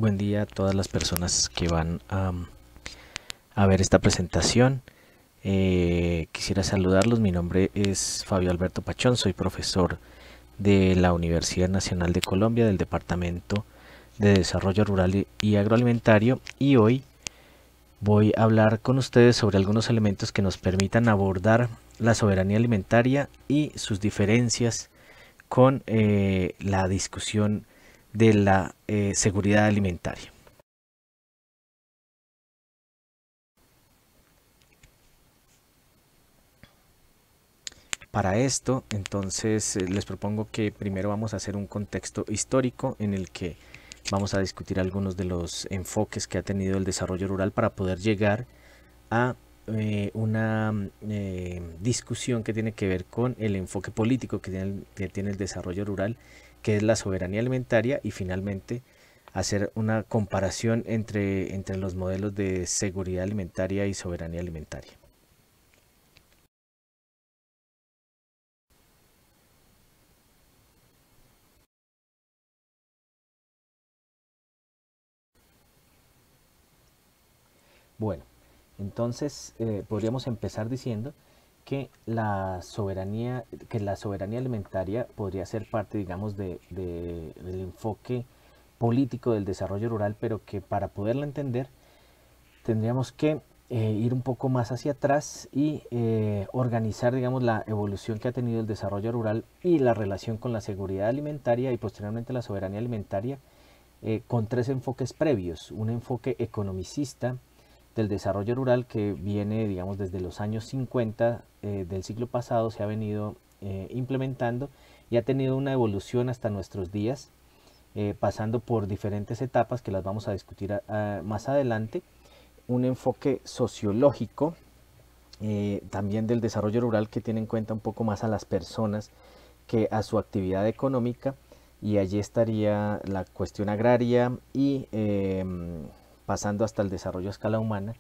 Buen día a todas las personas que van a ver esta presentación. Quisiera saludarlos. Mi nombre es Fabio Alberto Pachón, soy profesor de la Universidad Nacional de Colombia del Departamento de Desarrollo Rural y Agroalimentario, y hoy voy a hablar con ustedes sobre algunos elementos que nos permitan abordar la soberanía alimentaria y sus diferencias con la discusión de la seguridad alimentaria. Para esto, entonces, les propongo que primero vamos a hacer un contexto histórico en el que vamos a discutir algunos de los enfoques que ha tenido el desarrollo rural para poder llegar a una discusión que tiene que ver con el enfoque político que tiene el desarrollo rural, que es la soberanía alimentaria, y finalmente hacer una comparación entre los modelos de seguridad alimentaria y soberanía alimentaria. Bueno, entonces podríamos empezar diciendo que la soberanía alimentaria podría ser parte, digamos, del enfoque político del desarrollo rural, pero que para poderla entender tendríamos que ir un poco más hacia atrás y organizar, digamos, la evolución que ha tenido el desarrollo rural y la relación con la seguridad alimentaria y posteriormente la soberanía alimentaria con tres enfoques previos. Un enfoque economicista del desarrollo rural que viene, digamos, desde los años 50 del siglo pasado, se ha venido implementando y ha tenido una evolución hasta nuestros días, pasando por diferentes etapas que las vamos a discutir más adelante. Un enfoque sociológico también del desarrollo rural, que tiene en cuenta un poco más a las personas que a su actividad económica, y allí estaría la cuestión agraria y pasando hasta el desarrollo a escala humana.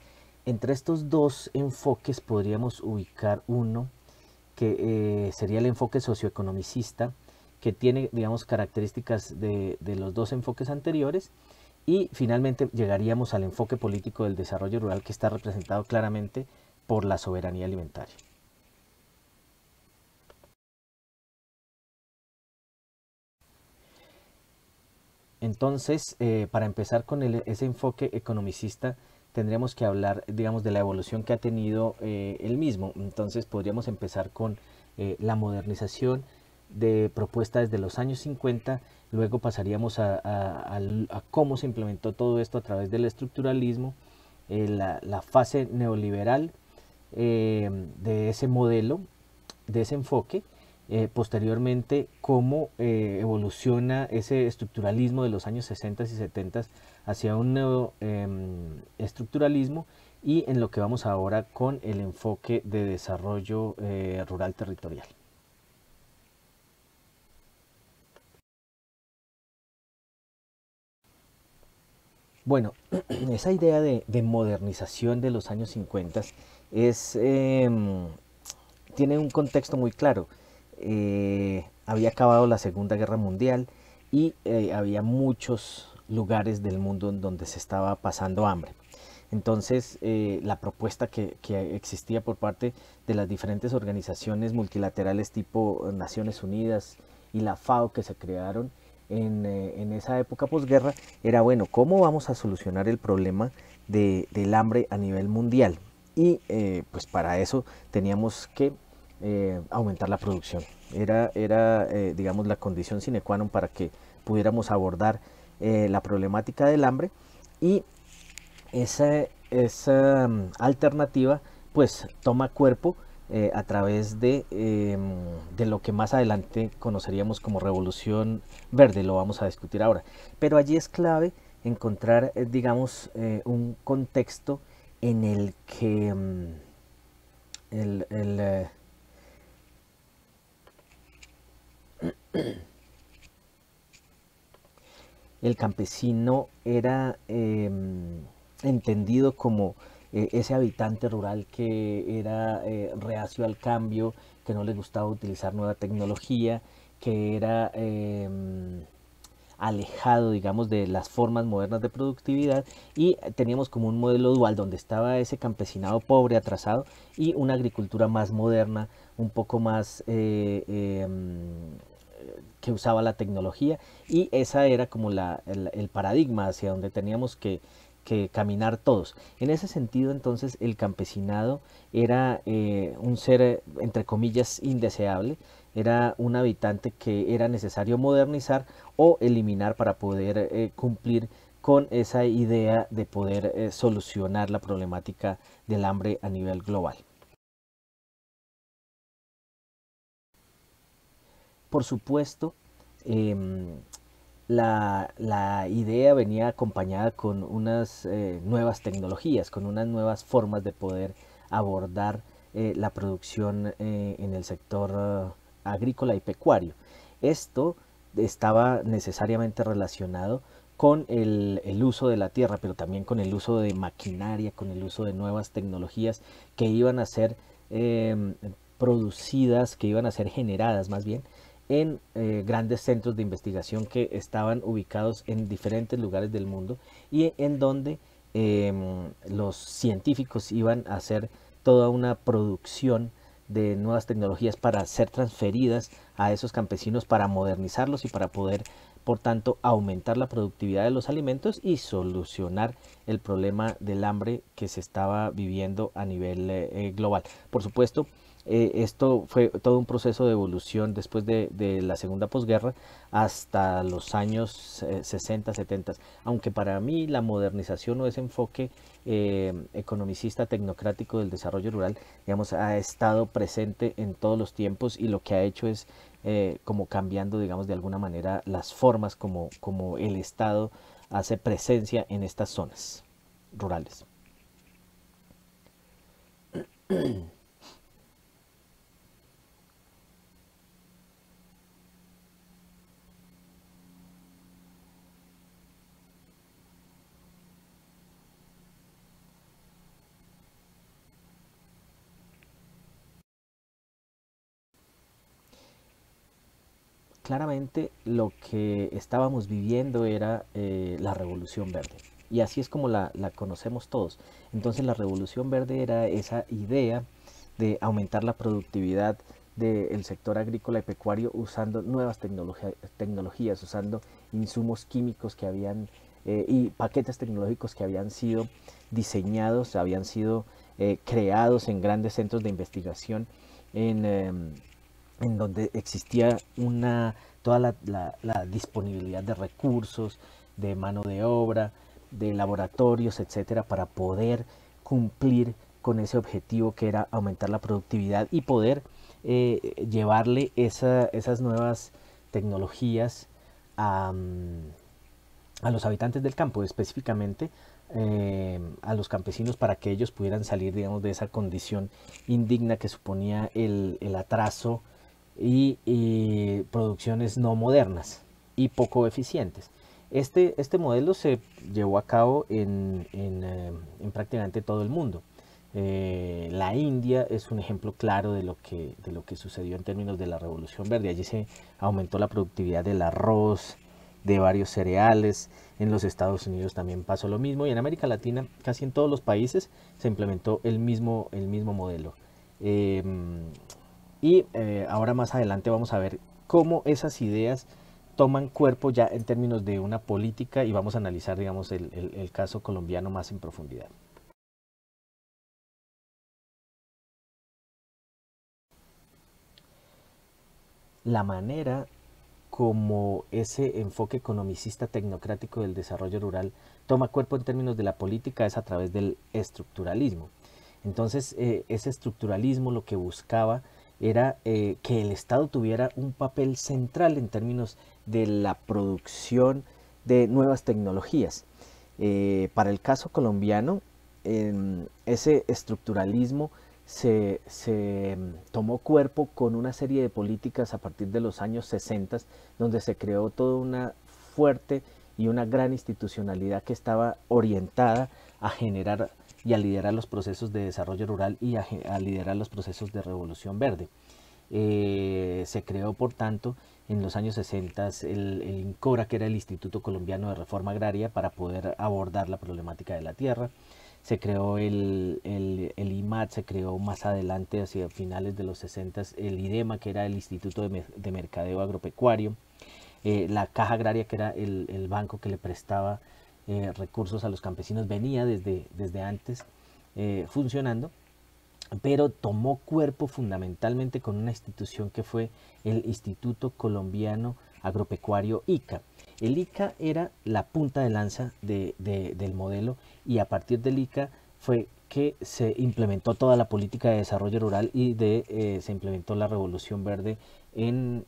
Entre estos dos enfoques podríamos ubicar uno que sería el enfoque socioeconomicista, que tiene, digamos, características de los dos enfoques anteriores, y finalmente llegaríamos al enfoque político del desarrollo rural, que está representado claramente por la soberanía alimentaria. Entonces, para empezar con ese enfoque economicista, tendríamos que hablar, digamos, de la evolución que ha tenido el mismo. Entonces, podríamos empezar con la modernización de propuesta desde los años 50, luego pasaríamos a cómo se implementó todo esto a través del estructuralismo, la fase neoliberal de ese modelo, de ese enfoque, posteriormente cómo evoluciona ese estructuralismo de los años 60 y 70 hacia un nuevo estructuralismo, y en lo que vamos ahora con el enfoque de desarrollo rural territorial. Bueno, esa idea de modernización de los años 50 es, tiene un contexto muy claro. Había acabado la Segunda Guerra Mundial y había muchos lugares del mundo en donde se estaba pasando hambre. Entonces, la propuesta que existía por parte de las diferentes organizaciones multilaterales tipo Naciones Unidas y la FAO, que se crearon en esa época posguerra, era, bueno, ¿cómo vamos a solucionar el problema del hambre a nivel mundial? Y pues para eso teníamos que aumentar la producción. Era digamos, la condición sine qua non para que pudiéramos abordar la problemática del hambre, y esa alternativa pues toma cuerpo a través de lo que más adelante conoceríamos como Revolución Verde. Lo vamos a discutir ahora. Pero allí es clave encontrar, digamos, un contexto en el que el, el, el campesino era entendido como ese habitante rural que era reacio al cambio, que no le gustaba utilizar nueva tecnología, que era alejado, digamos, de las formas modernas de productividad, y teníamos como un modelo dual donde estaba ese campesinado pobre, atrasado, y una agricultura más moderna, un poco más que usaba la tecnología, y esa era como el paradigma hacia donde teníamos que caminar todos. En ese sentido, entonces, el campesinado era un ser, entre comillas, indeseable, era un habitante que era necesario modernizar o eliminar para poder cumplir con esa idea de poder solucionar la problemática del hambre a nivel global. Por supuesto, eh, la idea venía acompañada con unas nuevas tecnologías, con unas nuevas formas de poder abordar la producción en el sector agrícola y pecuario. Esto estaba necesariamente relacionado con el uso de la tierra, pero también con el uso de maquinaria, con el uso de nuevas tecnologías que iban a ser eh, producidas, que iban a ser generadas más bien en grandes centros de investigación que estaban ubicados en diferentes lugares del mundo, y en donde los científicos iban a hacer toda una producción de nuevas tecnologías para ser transferidas a esos campesinos, para modernizarlos y para poder, por tanto, aumentar la productividad de los alimentos y solucionar el problema del hambre que se estaba viviendo a nivel global. Por supuesto, esto fue todo un proceso de evolución después de la segunda posguerra hasta los años 60, 70. Aunque para mí la modernización o ese enfoque economicista tecnocrático del desarrollo rural, digamos, ha estado presente en todos los tiempos, y lo que ha hecho es como cambiando, digamos, de alguna manera las formas como el Estado hace presencia en estas zonas rurales. Claramente lo que estábamos viviendo era la Revolución Verde. Y así es como la conocemos todos. Entonces la Revolución Verde era esa idea de aumentar la productividad del sector agrícola y pecuario usando nuevas tecnologías, usando insumos químicos que habían y paquetes tecnológicos que habían sido diseñados, habían sido creados en grandes centros de investigación en donde existía toda la disponibilidad de recursos, de mano de obra, de laboratorios, etcétera, para poder cumplir con ese objetivo que era aumentar la productividad y poder llevarle esas nuevas tecnologías a, a los habitantes del campo, específicamente a los campesinos, para que ellos pudieran salir, digamos, de esa condición indigna que suponía el atraso y producciones no modernas y poco eficientes. Este modelo se llevó a cabo en prácticamente todo el mundo. La India es un ejemplo claro de lo que sucedió en términos de la Revolución Verde. Allí se aumentó la productividad del arroz, de varios cereales. En los Estados Unidos también pasó lo mismo, y en América Latina, casi en todos los países, se implementó el mismo modelo. Eh, ahora más adelante vamos a ver cómo esas ideas toman cuerpo ya en términos de una política, y vamos a analizar, digamos, el caso colombiano más en profundidad. La manera como ese enfoque economicista tecnocrático del desarrollo rural toma cuerpo en términos de la política es a través del estructuralismo. Entonces, ese estructuralismo lo que buscaba era que el Estado tuviera un papel central en términos de la producción de nuevas tecnologías. Para el caso colombiano, ese estructuralismo se tomó cuerpo con una serie de políticas a partir de los años 60, donde se creó toda una fuerte y una gran institucionalidad que estaba orientada a generar y a liderar los procesos de desarrollo rural y a liderar los procesos de revolución verde. Se creó, por tanto, en los años 60 el INCORA, que era el Instituto Colombiano de Reforma Agraria, para poder abordar la problemática de la tierra. Se creó el IMAT, se creó más adelante, hacia finales de los 60, el IDEMA, que era el Instituto de Mercadeo Agropecuario, la Caja Agraria, que era el banco que le prestaba recursos a los campesinos, venía desde antes funcionando, pero tomó cuerpo fundamentalmente con una institución que fue el Instituto Colombiano Agropecuario ICA. El ICA era la punta de lanza del modelo, y a partir del ICA fue que se implementó toda la política de desarrollo rural y se implementó la Revolución Verde en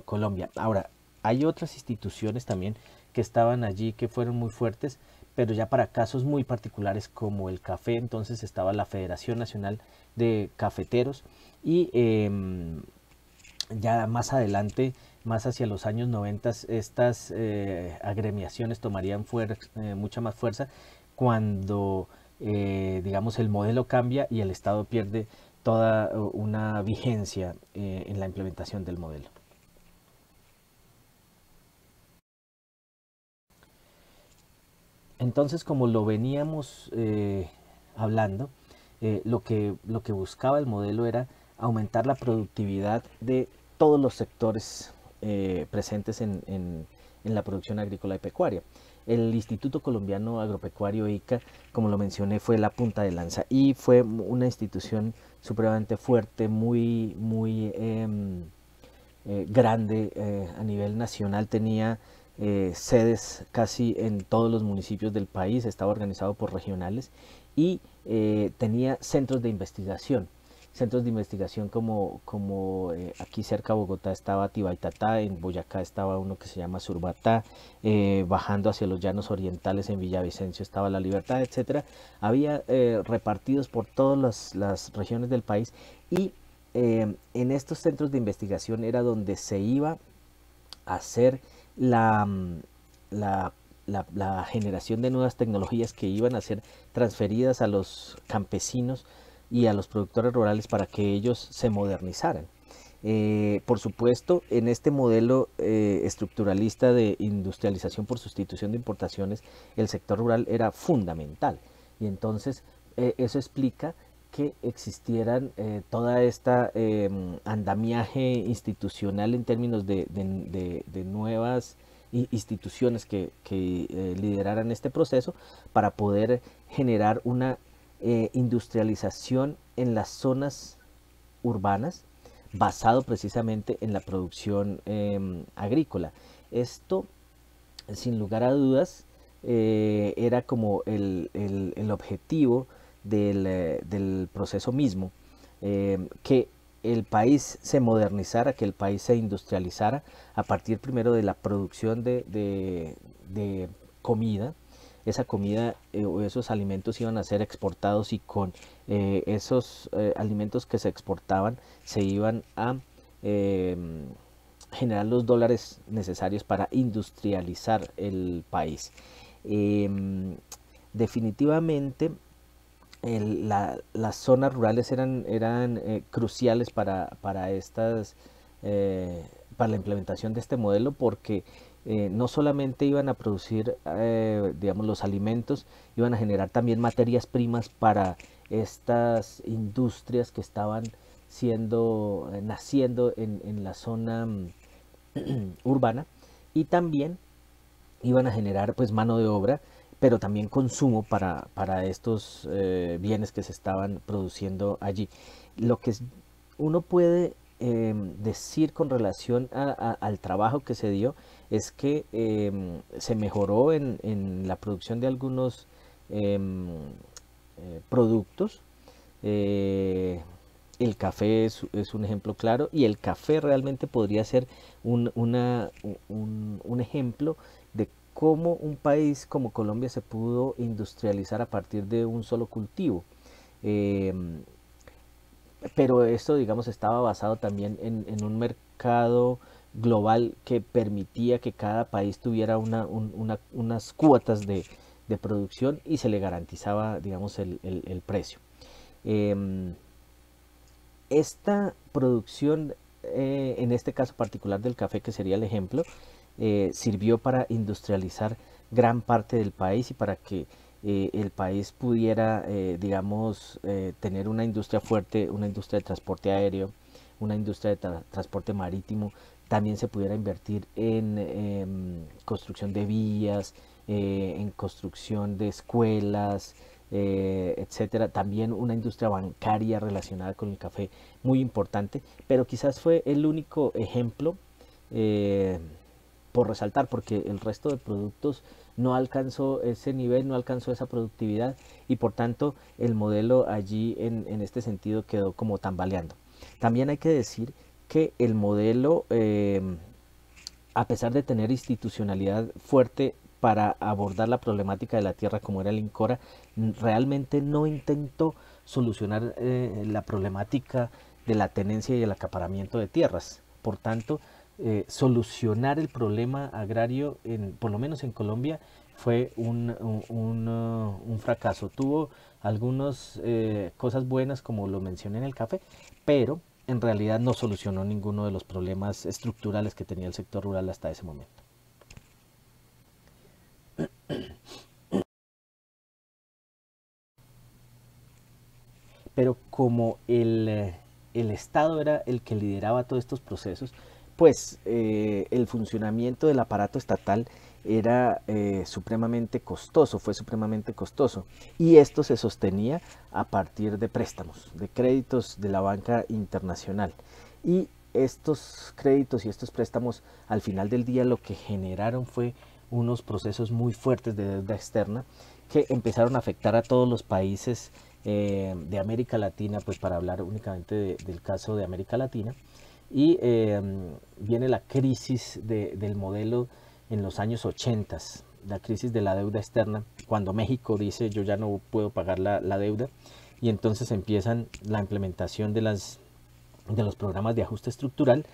Colombia. Ahora, hay otras instituciones también que estaban allí que fueron muy fuertes, pero ya para casos muy particulares como el café. Entonces estaba la Federación Nacional de Cafeteros, y ya más adelante, más hacia los años 90, estas agremiaciones tomarían mucha más fuerza cuando, digamos, el modelo cambia y el Estado pierde toda una vigencia en la implementación del modelo. Entonces, como lo veníamos hablando, lo que buscaba el modelo era aumentar la productividad de todos los sectores presentes en la producción agrícola y pecuaria. El Instituto Colombiano Agropecuario ICA, como lo mencioné, fue la punta de lanza y fue una institución supremamente fuerte, muy grande a nivel nacional. Tenía sedes casi en todos los municipios del país, estaba organizado por regionales, y tenía centros de investigación como aquí cerca de Bogotá estaba Tibaitatá, en Boyacá estaba uno que se llama Surbatá, bajando hacia los llanos orientales en Villavicencio estaba La Libertad, etcétera. Había repartidos por todas las regiones del país, y en estos centros de investigación era donde se iba a hacer la, la, la generación de nuevas tecnologías que iban a ser transferidas a los campesinos y a los productores rurales para que ellos se modernizaran. Por supuesto, en este modelo estructuralista de industrialización por sustitución de importaciones, el sector rural era fundamental, y entonces eso explica que existieran toda esta andamiaje institucional en términos de nuevas instituciones que lideraran este proceso para poder generar una industrialización en las zonas urbanas, basado precisamente en la producción agrícola. Esto, sin lugar a dudas, era como el objetivo del proceso mismo, que el país se modernizara, que el país se industrializara a partir primero de la producción de comida. Esa comida o esos alimentos iban a ser exportados, y con esos alimentos que se exportaban se iban a eh, generar los dólares necesarios para industrializar el país. Eh, Definitivamente las zonas rurales eran cruciales para para la implementación de este modelo, porque no solamente iban a producir digamos, los alimentos, iban a generar también materias primas para estas industrias que estaban naciendo en la zona urbana, y también iban a generar pues mano de obra, pero también consumo para estos bienes que se estaban produciendo allí. Lo que uno puede decir con relación al trabajo que se dio es que se mejoró en la producción de algunos productos. El café es un ejemplo claro, y el café realmente podría ser un ejemplo de cómo un país como Colombia se pudo industrializar a partir de un solo cultivo. Eh, pero esto, digamos, estaba basado también en un mercado global que permitía que cada país tuviera unas cuotas de producción, y se le garantizaba, digamos, el precio. Eh, Esta producción en este caso particular del café, que sería el ejemplo, sirvió para industrializar gran parte del país y para que el país pudiera, digamos, tener una industria fuerte, una industria de transporte aéreo, una industria de transporte marítimo. También se pudiera invertir en construcción de vías, en construcción de escuelas, etcétera. También una industria bancaria relacionada con el café muy importante, pero quizás fue el único ejemplo eh, por resaltar, porque el resto de productos no alcanzó ese nivel, no alcanzó esa productividad, y por tanto el modelo allí en este sentido quedó como tambaleando. También hay que decir que el modelo, a pesar de tener institucionalidad fuerte para abordar la problemática de la tierra como era el INCORA, realmente no intentó solucionar la problemática de la tenencia y el acaparamiento de tierras. Por tanto, solucionar el problema agrario, por lo menos en Colombia, fue un fracaso. Tuvo algunas cosas buenas, como lo mencioné en el café, pero en realidad no solucionó ninguno de los problemas estructurales que tenía el sector rural hasta ese momento. Pero como el Estado era el que lideraba todos estos procesos, pues el funcionamiento del aparato estatal era supremamente costoso, fue supremamente costoso. Y esto se sostenía a partir de préstamos, de créditos de la banca internacional. Y estos créditos y estos préstamos, al final del día, lo que generaron fue unos procesos muy fuertes de deuda externa que empezaron a afectar a todos los países de América Latina, pues para hablar únicamente del caso de América Latina. Y viene la crisis del modelo en los años 80, la crisis de la deuda externa, cuando México dice yo ya no puedo pagar la deuda, y entonces empiezan la implementación de los programas de ajuste estructural,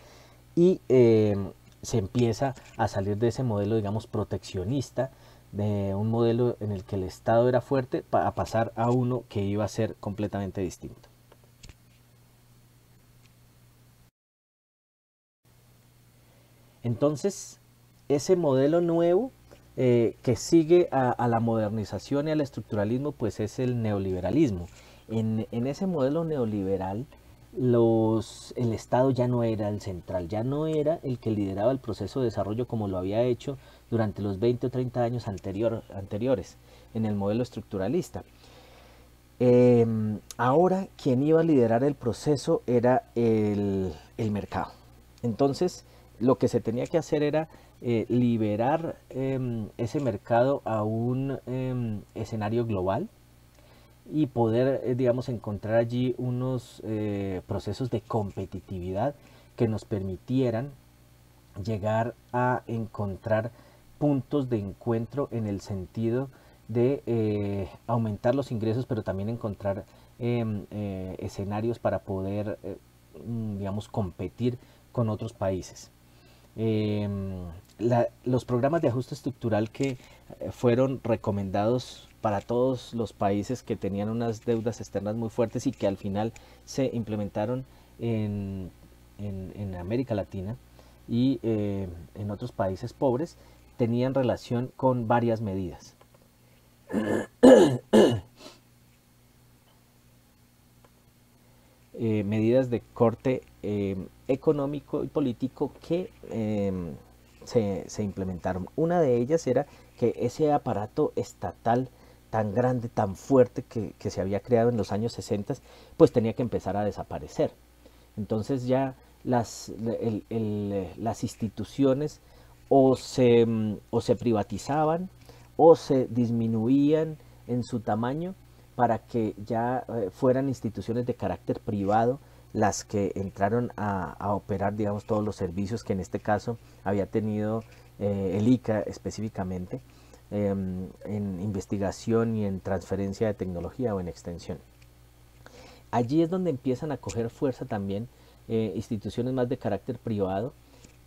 y se empieza a salir de ese modelo, digamos, proteccionista, de un modelo en el que el Estado era fuerte, a pasar a uno que iba a ser completamente distinto. Entonces, ese modelo nuevo que sigue a la modernización y al estructuralismo, pues es el neoliberalismo. En ese modelo neoliberal, el Estado ya no era el central, ya no era el que lideraba el proceso de desarrollo como lo había hecho durante los 20 o 30 años anteriores en el modelo estructuralista. Ahora quien iba a liderar el proceso era el mercado. Entonces lo que se tenía que hacer era liberar ese mercado a un escenario global, y poder, digamos, encontrar allí unos procesos de competitividad que nos permitieran llegar a encontrar puntos de encuentro en el sentido de aumentar los ingresos, pero también encontrar escenarios para poder, digamos, competir con otros países. Eh, los programas de ajuste estructural que fueron recomendados para todos los países que tenían unas deudas externas muy fuertes y que al final se implementaron en América Latina y en otros países pobres, tenían relación con varias medidas. Medidas de corte económico y político que se implementaron. Una de ellas era que ese aparato estatal tan grande, tan fuerte que se había creado en los años 60, pues tenía que empezar a desaparecer. Entonces ya las instituciones o se privatizaban o se disminuían en su tamaño para que ya fueran instituciones de carácter privado las que entraron a operar, digamos, todos los servicios que en este caso había tenido el ICA específicamente, en investigación y en transferencia de tecnología o en extensión. Allí es donde empiezan a coger fuerza también instituciones más de carácter privado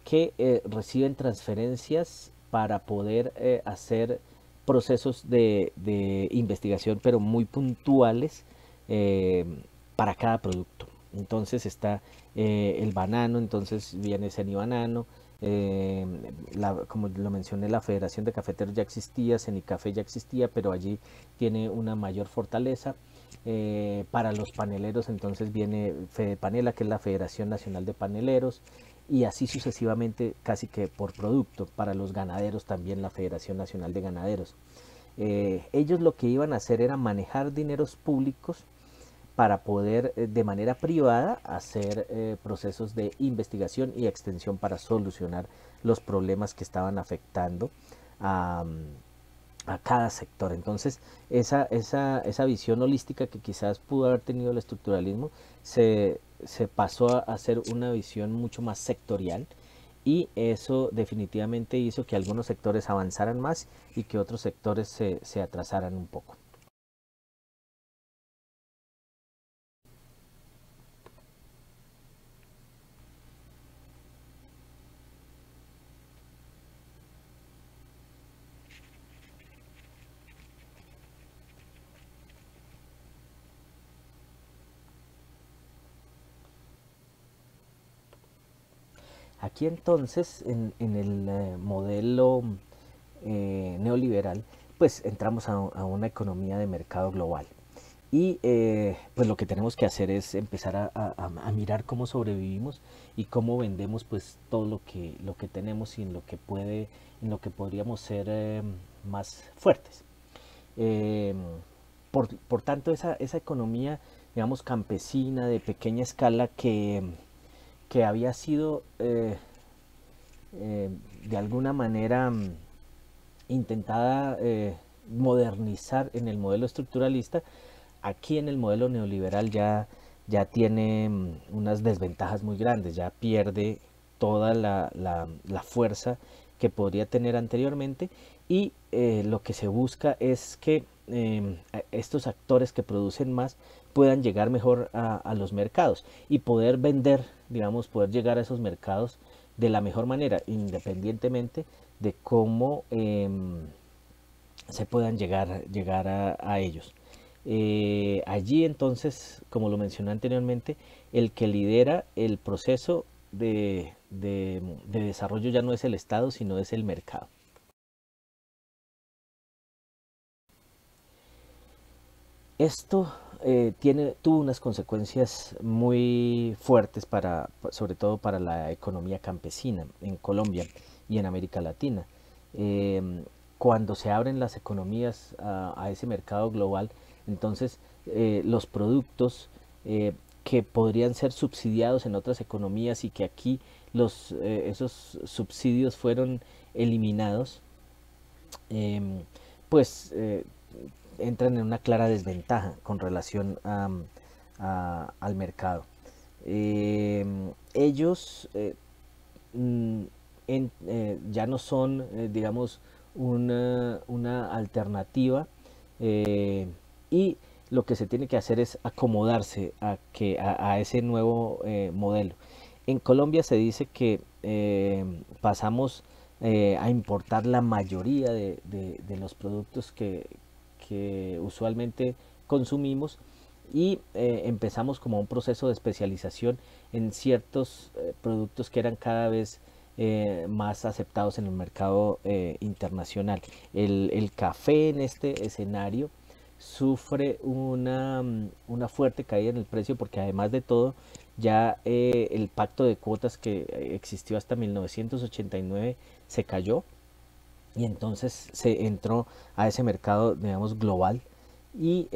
que reciben transferencias para poder hacer procesos de investigación, pero muy puntuales para cada producto. Entonces está el banano, entonces viene Cenibanano, como lo mencioné, la Federación de Cafeteros ya existía, Cenicafé ya existía, pero allí tiene una mayor fortaleza. Para los paneleros entonces viene Fedepanela, que es la Federación Nacional de Paneleros, y así sucesivamente casi que por producto. Para los ganaderos también la Federación Nacional de Ganaderos. Ellos lo que iban a hacer era manejar dineros públicos para poder de manera privada hacer procesos de investigación y extensión para solucionar los problemas que estaban afectando a, a cada sector. Entonces, esa visión holística que quizás pudo haber tenido el estructuralismo se pasó a ser una visión mucho más sectorial, y eso definitivamente hizo que algunos sectores avanzaran más y que otros sectores se atrasaran un poco. Aquí entonces, en el modelo neoliberal, pues entramos a una economía de mercado global. Y pues lo que tenemos que hacer es empezar a mirar cómo sobrevivimos y cómo vendemos pues todo lo que tenemos, y en lo que podríamos ser más fuertes. Eh, por tanto, esa economía, digamos, campesina, de pequeña escala, que había sido de alguna manera intentada modernizar en el modelo estructuralista, aquí en el modelo neoliberal ya tiene unas desventajas muy grandes, ya pierde toda la fuerza que podría tener anteriormente, y lo que se busca es que estos actores que producen más puedan llegar mejor a los mercados y poder vender, digamos, poder llegar a esos mercados de la mejor manera, independientemente de cómo se puedan llegar a ellos. Allí entonces, como lo mencioné anteriormente, el que lidera el proceso de desarrollo ya no es el Estado, sino es el mercado. Esto tuvo unas consecuencias muy fuertes sobre todo para la economía campesina en Colombia y en América Latina. Eh, Cuando se abren las economías a ese mercado global, entonces los productos que podrían ser subsidiados en otras economías, y que aquí esos subsidios fueron eliminados, eh, pues entran en una clara desventaja con relación al mercado. Eh, Ellos mm, ya no son, digamos, una alternativa, eh, y lo que se tiene que hacer es acomodarse a ese nuevo modelo. En Colombia se dice que pasamos a importar la mayoría de los productos que usualmente consumimos, y empezamos como un proceso de especialización en ciertos productos que eran cada vez más aceptados en el mercado internacional. El café en este escenario sufre una fuerte caída en el precio, porque además de todo ya el pacto de cuotas que existió hasta 1989 se cayó, y entonces se entró a ese mercado, digamos, global, y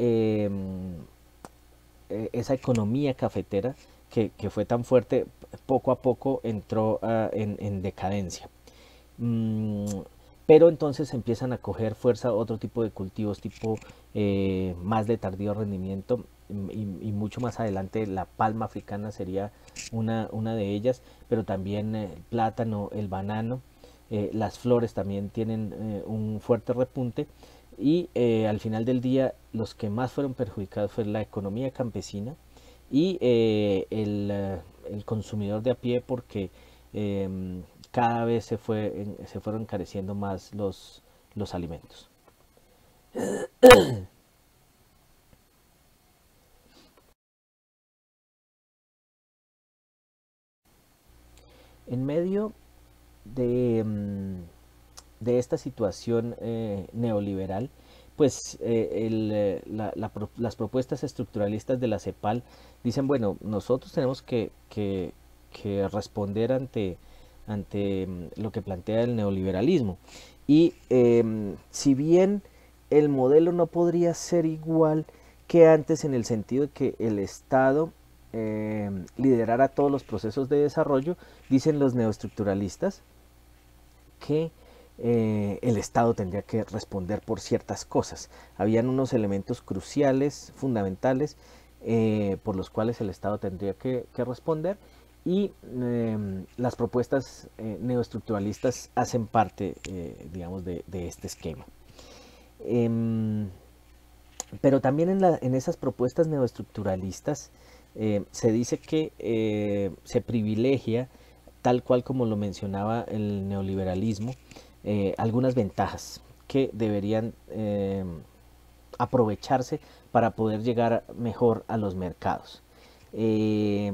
esa economía cafetera que fue tan fuerte, poco a poco entró en decadencia. Mm, pero entonces empiezan a coger fuerza otro tipo de cultivos, tipo más de tardío rendimiento, y mucho más adelante la palma africana sería una de ellas, pero también el plátano, el banano, las flores también tienen un fuerte repunte, y al final del día los que más fueron perjudicados fue la economía campesina y el consumidor de a pie, porque cada vez se fueron encareciendo más los alimentos. En medio de, de esta situación neoliberal, pues las propuestas estructuralistas de la CEPAL dicen, bueno, nosotros tenemos que responder ante lo que plantea el neoliberalismo. Y si bien el modelo no podría ser igual que antes en el sentido de que el Estado liderara todos los procesos de desarrollo, dicen los neoestructuralistas que el Estado tendría que responder por ciertas cosas. Habían unos elementos cruciales, fundamentales, por los cuales el Estado tendría que responder, y las propuestas neoestructuralistas hacen parte, digamos, de este esquema. Em, pero también en esas propuestas neoestructuralistas se dice que se privilegia, tal cual como lo mencionaba el neoliberalismo, algunas ventajas que deberían aprovecharse para poder llegar mejor a los mercados. Eh,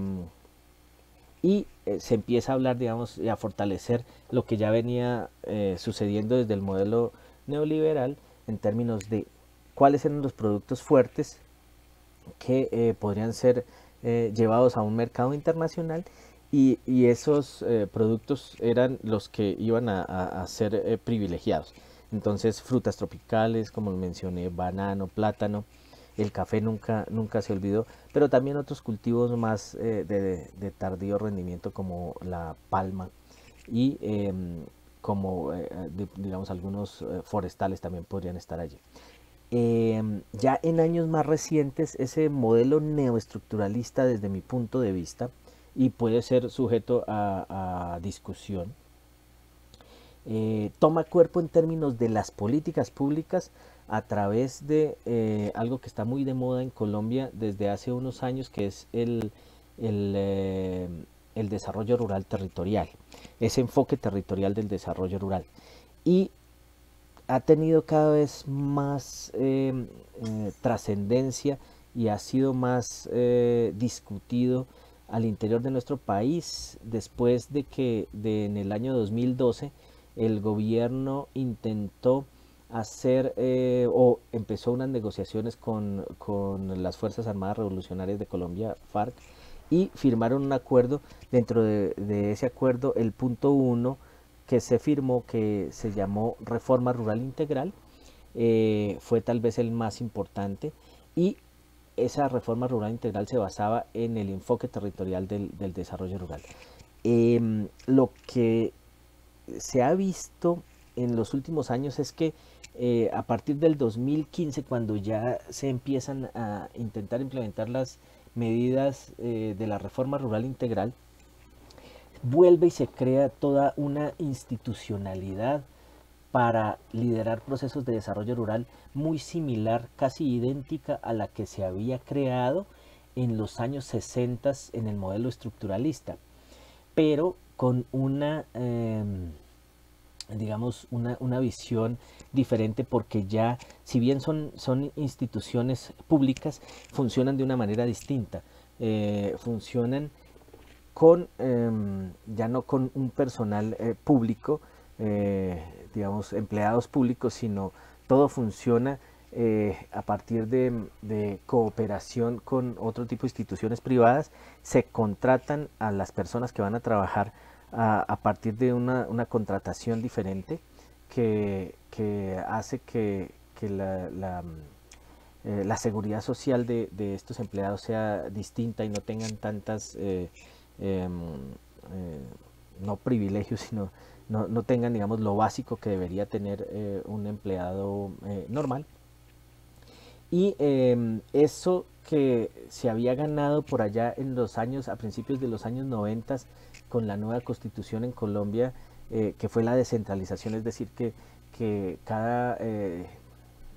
y se empieza a hablar, digamos, y a fortalecer lo que ya venía sucediendo desde el modelo neoliberal en términos de cuáles eran los productos fuertes que podrían ser llevados a un mercado internacional, y esos productos eran los que iban a ser privilegiados. Entonces, frutas tropicales, como mencioné, banano, plátano, el café nunca se olvidó, pero también otros cultivos más de tardío rendimiento, como la palma, y como, digamos, algunos forestales también podrían estar allí. Ya en años más recientes, ese modelo neoestructuralista, desde mi punto de vista, y puede ser sujeto a discusión, toma cuerpo en términos de las políticas públicas a través de algo que está muy de moda en Colombia desde hace unos años, que es el, eh, el desarrollo rural territorial, ese enfoque territorial del desarrollo rural. Y ha tenido cada vez más trascendencia, y ha sido más discutido al interior de nuestro país, después de que en el año 2012 el gobierno intentó hacer o empezó unas negociaciones con las Fuerzas Armadas Revolucionarias de Colombia, FARC, y firmaron un acuerdo. Dentro de ese acuerdo, el punto 1 que se firmó, que se llamó Reforma Rural Integral, fue tal vez el más importante, y esa reforma rural integral se basaba en el enfoque territorial del desarrollo rural. Lo que se ha visto en los últimos años es que a partir del 2015, cuando ya se empiezan a intentar implementar las medidas de la reforma rural integral, vuelve y se crea toda una institucionalidad para liderar procesos de desarrollo rural muy similar, casi idéntica a la que se había creado en los años 60 en el modelo estructuralista, pero con una, digamos, una visión diferente, porque ya, si bien son instituciones públicas, funcionan de una manera distinta. Funcionan con, ya no con un personal público, digamos, empleados públicos, sino todo funciona a partir de cooperación con otro tipo de instituciones privadas. Se contratan a las personas que van a trabajar a partir de una contratación diferente, que hace que la seguridad social de estos empleados sea distinta y no tengan tantas no privilegios, sino no tengan, digamos, lo básico que debería tener un empleado normal. Y eso que se había ganado por allá en los años, a principios de los años 90, con la nueva constitución en Colombia, que fue la descentralización, es decir, que cada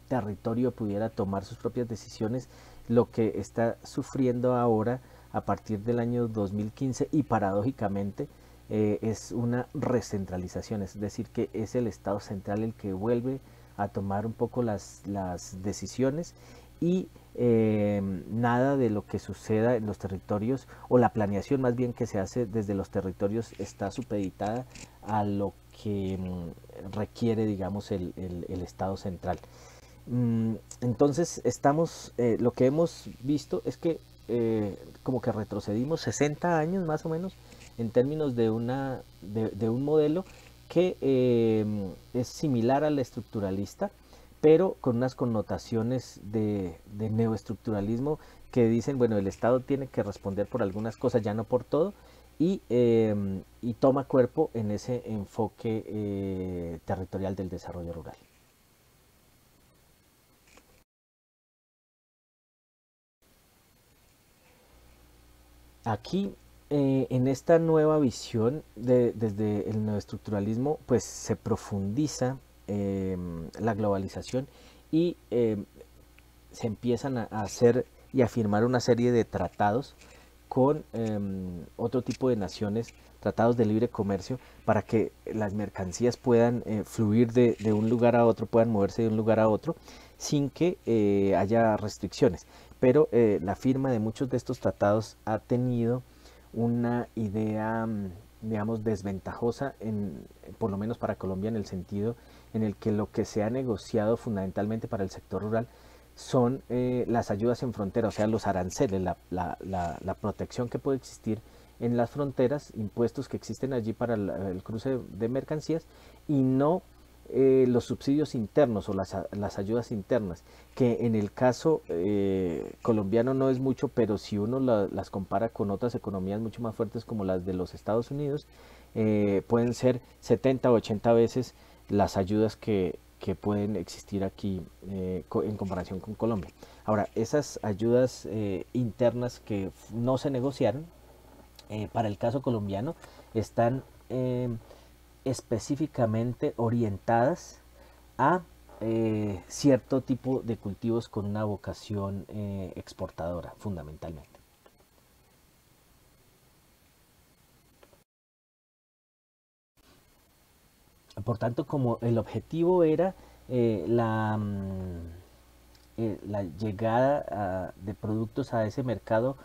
territorio pudiera tomar sus propias decisiones. Lo que está sufriendo ahora, a partir del año 2015, y paradójicamente, es una recentralización, es decir, que es el Estado central el que vuelve a tomar un poco las decisiones, y nada de lo que suceda en los territorios, o la planeación más bien que se hace desde los territorios, está supeditada a lo que requiere, digamos, el Estado central. Entonces lo que hemos visto es que como que retrocedimos 60 años más o menos en términos de un modelo que es similar al estructuralista, pero con unas connotaciones de neoestructuralismo que dicen, bueno, el Estado tiene que responder por algunas cosas, ya no por todo, y toma cuerpo en ese enfoque territorial del desarrollo rural. Aquí, en esta nueva visión desde el neoestructuralismo, pues se profundiza la globalización y se empiezan a hacer y a firmar una serie de tratados con otro tipo de naciones, tratados de libre comercio, para que las mercancías puedan fluir de un lugar a otro, puedan moverse de un lugar a otro, sin que haya restricciones. Pero la firma de muchos de estos tratados ha tenido una idea, digamos, desventajosa, por lo menos para Colombia, en el sentido en el que lo que se ha negociado fundamentalmente para el sector rural son las ayudas en frontera, o sea, los aranceles, la protección que puede existir en las fronteras, impuestos que existen allí para el cruce de mercancías, y no los subsidios internos o las ayudas internas, que en el caso colombiano no es mucho, pero si uno las compara con otras economías mucho más fuertes como las de los Estados Unidos, pueden ser 70 o 80 veces las ayudas que pueden existir aquí en comparación con Colombia. Ahora, esas ayudas internas que no se negociaron, para el caso colombiano, están específicamente orientadas a cierto tipo de cultivos con una vocación exportadora, fundamentalmente. Por tanto, como el objetivo era la llegada de productos a ese mercado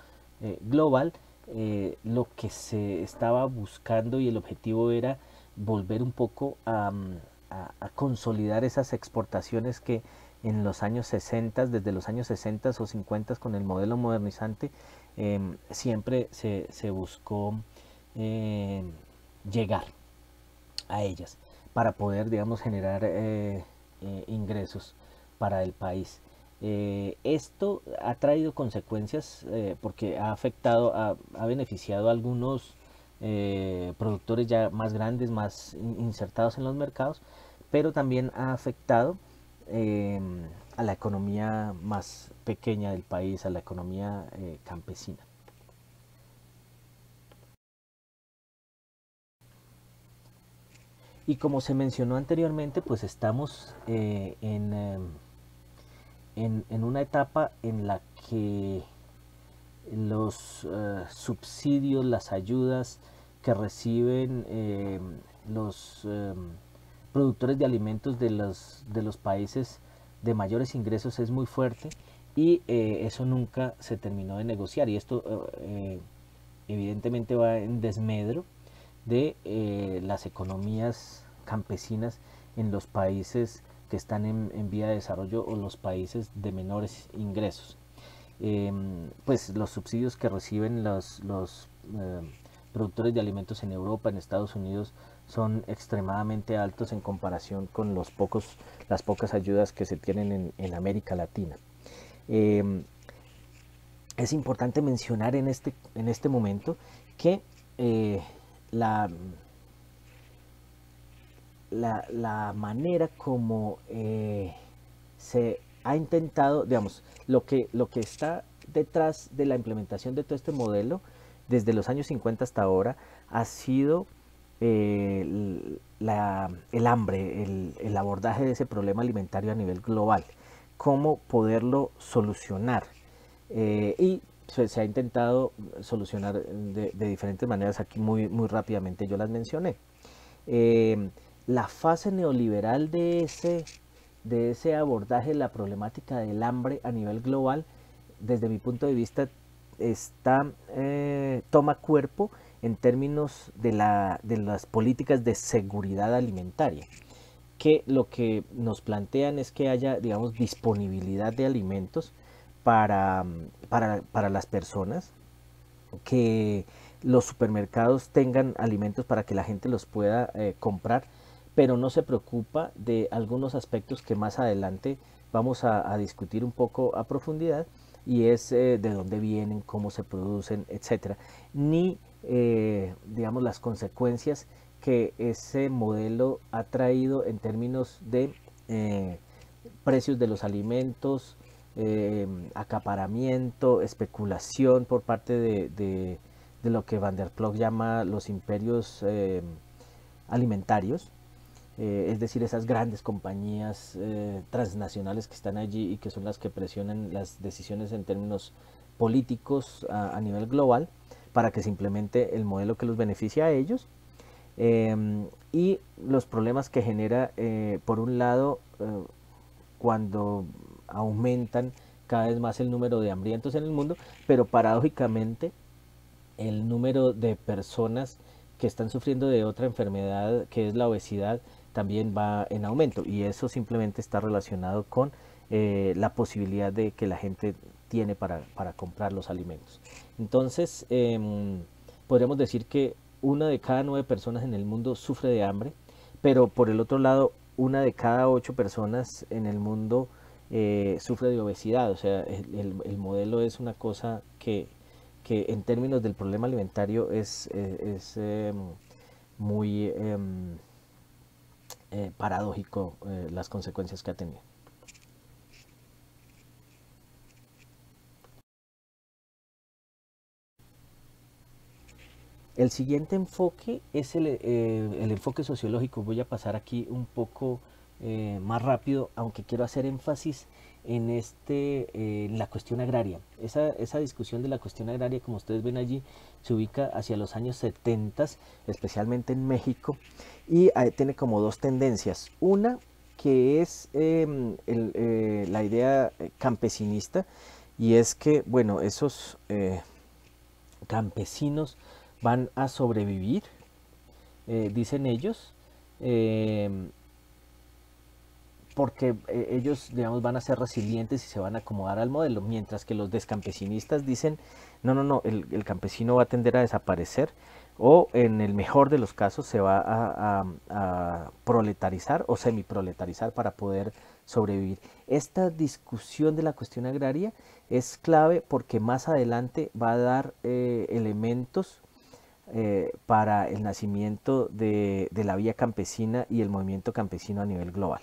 global, lo que se estaba buscando y el objetivo era volver un poco a consolidar esas exportaciones que en los años 60, desde los años 60 o 50 con el modelo modernizante, siempre se buscó eh, llegar a ellas para poder, digamos, generar ingresos para el país. Esto ha traído consecuencias porque ha afectado, ha beneficiado a algunos productores ya más grandes, más insertados en los mercados, pero también ha afectado eh, a la economía más pequeña del país, a la economía campesina. Y como se mencionó anteriormente, pues estamos en una etapa en la que los subsidios, las ayudas que reciben los productores de alimentos de los países de mayores ingresos es muy fuerte, y eso nunca se terminó de negociar, y esto evidentemente va en desmedro de las economías campesinas en los países que están en vía de desarrollo o los países de menores ingresos. Pues los subsidios que reciben los productores de alimentos en Europa, en Estados Unidos, son extremadamente altos en comparación con las pocas ayudas que se tienen en América Latina. Eh, es importante mencionar en este momento que eh, la, la manera como se ha intentado, digamos, lo que está detrás de la implementación de todo este modelo desde los años 50 hasta ahora ha sido el hambre, el abordaje de ese problema alimentario a nivel global, cómo poderlo solucionar. Y se ha intentado solucionar de diferentes maneras, aquí muy rápidamente yo las mencioné. La fase neoliberal de ese abordaje de la problemática del hambre a nivel global, desde mi punto de vista, toma cuerpo en términos de las políticas de seguridad alimentaria, que lo que nos plantean es que haya, digamos, disponibilidad de alimentos para las personas, que los supermercados tengan alimentos para que la gente los pueda comprar, pero no se preocupa de algunos aspectos que más adelante vamos a discutir un poco a profundidad, y es de dónde vienen, cómo se producen, etcétera, ni digamos las consecuencias que ese modelo ha traído en términos de precios de los alimentos, acaparamiento, especulación por parte de lo que Van der Ploeg llama los imperios alimentarios, es decir, esas grandes compañías transnacionales que están allí y que son las que presionan las decisiones en términos políticos a nivel global para que se implemente el modelo que los beneficia a ellos, y los problemas que genera, por un lado, cuando aumentan cada vez más el número de hambrientos en el mundo, pero paradójicamente el número de personas que están sufriendo de otra enfermedad, que es la obesidad, también va en aumento, y eso simplemente está relacionado con la posibilidad de que la gente tiene para comprar los alimentos. Entonces, podríamos decir que una de cada 9 personas en el mundo sufre de hambre, pero por el otro lado, una de cada 8 personas en el mundo sufre de obesidad. O sea, el modelo es una cosa que en términos del problema alimentario es muy paradójico, las consecuencias que ha tenido. El siguiente enfoque es el enfoque sociológico. Voy a pasar aquí un poco más rápido, aunque quiero hacer énfasis en la cuestión agraria. Esa discusión de la cuestión agraria, como ustedes ven allí, se ubica hacia los años 70, especialmente en México, y tiene como dos tendencias. Una que es la idea campesinista, y es que, bueno, esos campesinos van a sobrevivir, dicen ellos, eh, porque ellos, digamos, van a ser resilientes y se van a acomodar al modelo, mientras que los descampesinistas dicen, no, no, no, el campesino va a tender a desaparecer, o en el mejor de los casos se va a proletarizar o semiproletarizar para poder sobrevivir. Esta discusión de la cuestión agraria es clave porque más adelante va a dar elementos para el nacimiento de la vía campesina y el movimiento campesino a nivel global.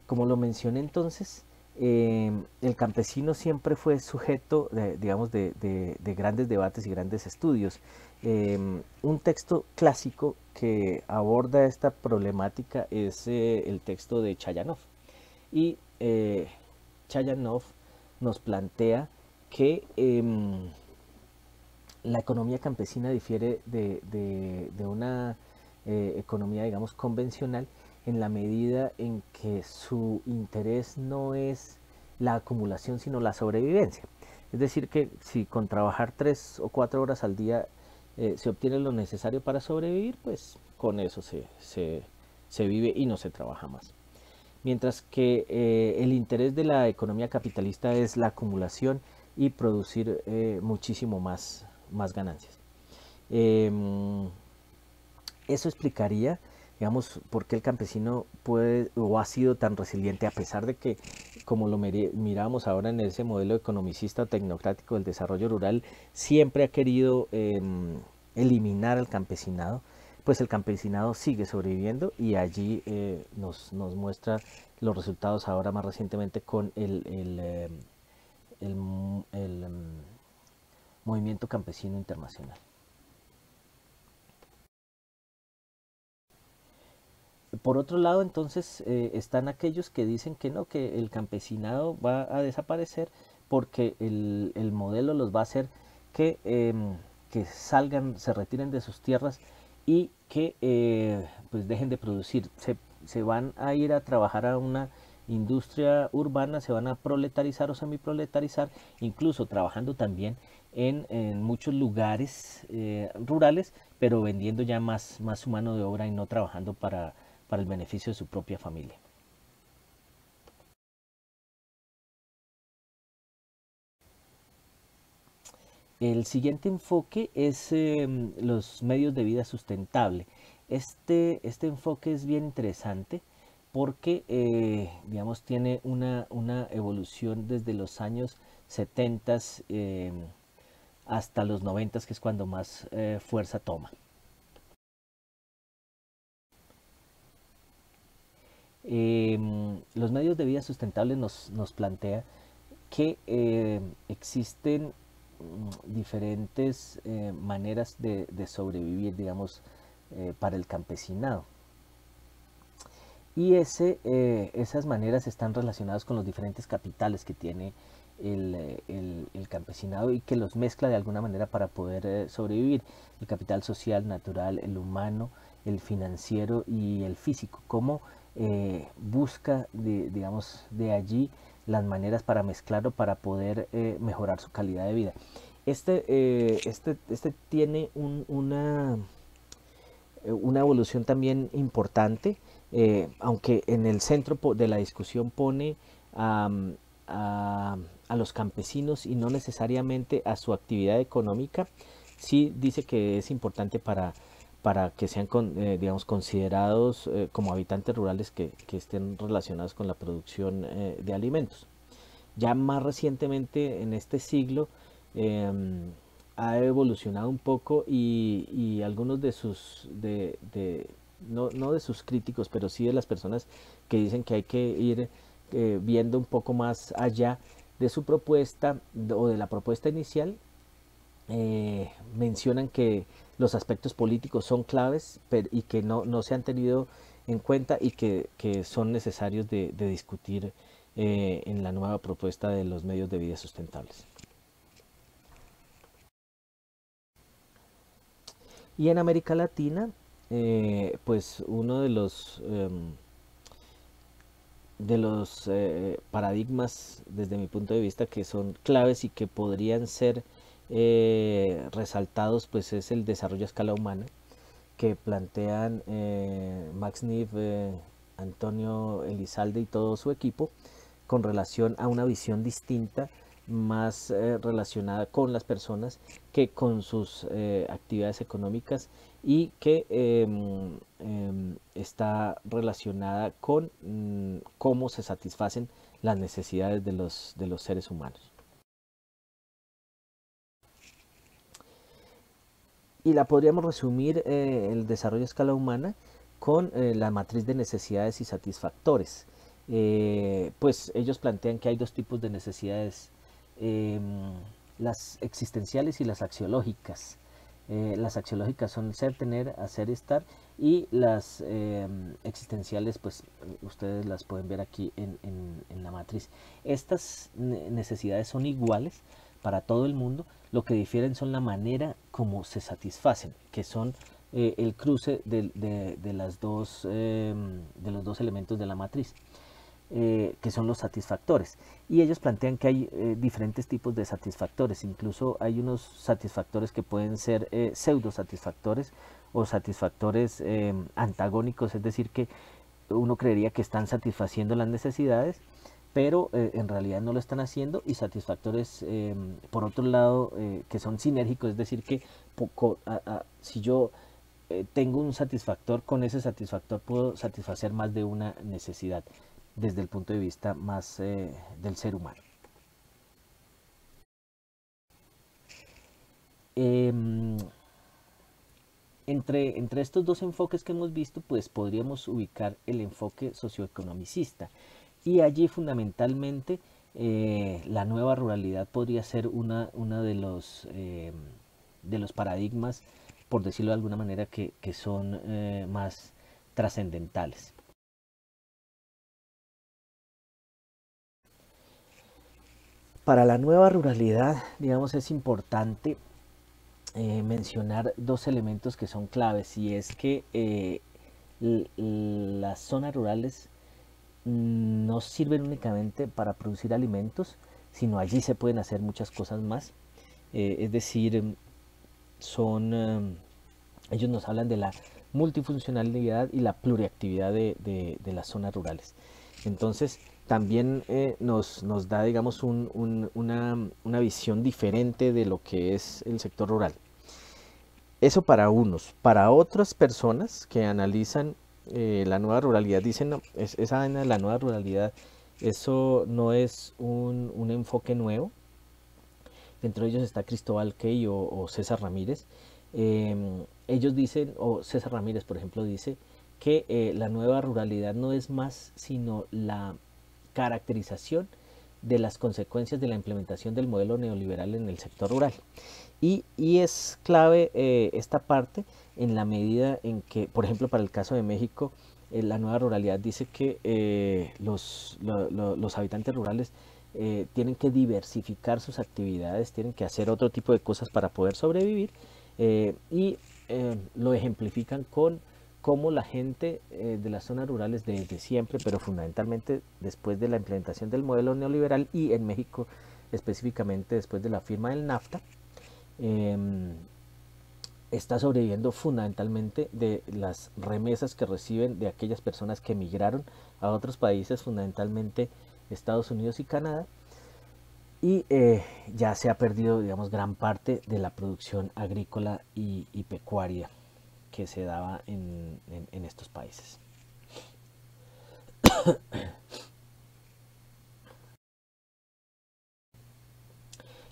Como lo mencioné entonces, el campesino siempre fue sujeto, digamos, de grandes debates y grandes estudios. Un texto clásico que aborda esta problemática es el texto de Chayanov. Y Chayanov nos plantea que la economía campesina difiere de una economía, digamos, convencional, en la medida en que su interés no es la acumulación, sino la sobrevivencia. Es decir, que si con trabajar 3 o 4 horas al día se obtiene lo necesario para sobrevivir, pues con eso se vive y no se trabaja más. Mientras que el interés de la economía capitalista es la acumulación y producir muchísimo más ganancias. Eso explicaría, digamos, por qué el campesino puede o ha sido tan resiliente, a pesar de que, como lo miramos ahora en ese modelo economicista o tecnocrático del desarrollo rural, siempre ha querido eliminar al campesinado. Pues el campesinado sigue sobreviviendo, y allí nos muestra los resultados ahora más recientemente con el movimiento campesino internacional. Por otro lado, entonces, están aquellos que dicen que no, que el campesinado va a desaparecer porque el modelo los va a hacer que salgan, se retiren de sus tierras y que pues dejen de producir. Se van a ir a trabajar a una industria urbana, se van a proletarizar o semiproletarizar, incluso trabajando también en muchos lugares rurales, pero vendiendo ya más su mano de obra y no trabajando para el beneficio de su propia familia. El siguiente enfoque es los medios de vida sustentable. Este enfoque es bien interesante porque, digamos, tiene una evolución desde los años 70 hasta los 90, que es cuando más fuerza toma. Los medios de vida sustentable nos plantea que existen diferentes maneras de sobrevivir, digamos, para el campesinado. Y esas maneras están relacionadas con los diferentes capitales que tiene el campesinado y que los mezcla de alguna manera para poder sobrevivir. El capital social, natural, el humano, el financiero y el físico. Cómo busca, digamos, de allí las maneras para mezclarlo para poder mejorar su calidad de vida. Este tiene una evolución también importante, aunque en el centro de la discusión pone a, a, a los campesinos y no necesariamente a su actividad económica. Sí dice que es importante para que sean digamos, considerados como habitantes rurales que estén relacionados con la producción de alimentos. Ya más recientemente en este siglo eh, ha evolucionado un poco y algunos de no de sus críticos, pero sí de las personas que dicen que hay que ir viendo un poco más allá de su propuesta o de la propuesta inicial, mencionan que los aspectos políticos son claves y que no se han tenido en cuenta y que son necesarios de discutir en la nueva propuesta de los medios de vida sustentables. Y en América Latina, pues uno de los paradigmas desde mi punto de vista que son claves y que podrían ser resaltados, pues es el desarrollo a escala humana que plantean Max Neff, Antonio Elizalde y todo su equipo con relación a una visión distinta, más relacionada con las personas que con sus actividades económicas y que está relacionada con cómo se satisfacen las necesidades de los seres humanos. Y la podríamos resumir el desarrollo a escala humana con la matriz de necesidades y satisfactores. Pues ellos plantean que hay dos tipos de necesidades, eh, las existenciales y las axiológicas. Las axiológicas son ser, tener, hacer, estar, y las existenciales, pues ustedes las pueden ver aquí en la matriz. Estas necesidades son iguales para todo el mundo, lo que difieren son la manera como se satisfacen, que son el cruce de los dos elementos de la matriz, que son los satisfactores. Y ellos plantean que hay diferentes tipos de satisfactores, incluso hay unos satisfactores que pueden ser pseudo satisfactores o satisfactores antagónicos, es decir, que uno creería que están satisfaciendo las necesidades, pero en realidad no lo están haciendo, y satisfactores, por otro lado, que son sinérgicos, es decir, que si yo tengo un satisfactor, con ese satisfactor puedo satisfacer más de una necesidad desde el punto de vista más del ser humano. Em, entre estos dos enfoques que hemos visto, pues podríamos ubicar el enfoque socioeconomicista, y allí fundamentalmente la nueva ruralidad podría ser una de los paradigmas, por decirlo de alguna manera, que son más trascendentales. Para la nueva ruralidad, digamos, es importante mencionar dos elementos que son claves, y es que las zonas rurales no sirven únicamente para producir alimentos, sino allí se pueden hacer muchas cosas más. Es decir, son, ellos nos hablan de la multifuncionalidad y la pluriactividad de las zonas rurales. Entonces, también nos da, digamos, una visión diferente de lo que es el sector rural. Eso para unos. Para otras personas que analizan la nueva ruralidad, dicen, no, esa vaina de la nueva ruralidad, eso no es un enfoque nuevo. Dentro de ellos está Cristóbal Key o César Ramírez. Ellos dicen, o César Ramírez, por ejemplo, dice que la nueva ruralidad no es más sino la caracterización de las consecuencias de la implementación del modelo neoliberal en el sector rural. Y es clave esta parte en la medida en que, por ejemplo, para el caso de México, la nueva ruralidad dice que los habitantes rurales tienen que diversificar sus actividades, tienen que hacer otro tipo de cosas para poder sobrevivir, y lo ejemplifican con cómo la gente de las zonas rurales desde siempre, pero fundamentalmente después de la implementación del modelo neoliberal y en México específicamente después de la firma del NAFTA, eh, está sobreviviendo fundamentalmente de las remesas que reciben de aquellas personas que emigraron a otros países, fundamentalmente Estados Unidos y Canadá, y ya se ha perdido, digamos, gran parte de la producción agrícola y pecuaria que se daba en estos países.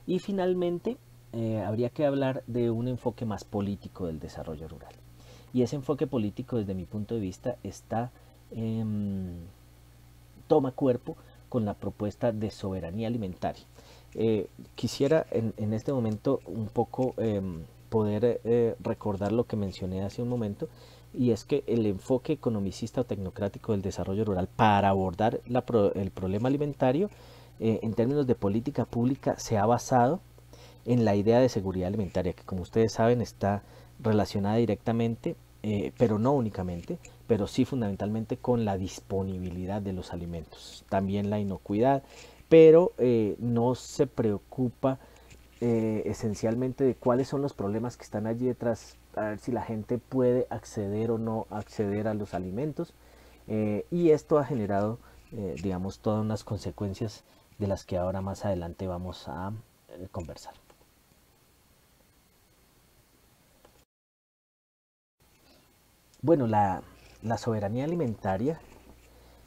Y finalmente, habría que hablar de un enfoque más político del desarrollo rural. Y ese enfoque político, desde mi punto de vista, eh, toma cuerpo con la propuesta de soberanía alimentaria. Quisiera en este momento un poco poder recordar lo que mencioné hace un momento, y es que el enfoque economicista o tecnocrático del desarrollo rural para abordar el problema alimentario en términos de política pública se ha basado en la idea de seguridad alimentaria, que como ustedes saben está relacionada directamente, pero no únicamente, pero sí fundamentalmente con la disponibilidad de los alimentos, también la inocuidad, pero no se preocupa esencialmente de cuáles son los problemas que están allí detrás, a ver si la gente puede acceder o no acceder a los alimentos, y esto ha generado, digamos, todas unas consecuencias de las que ahora más adelante vamos a conversar. Bueno, la soberanía alimentaria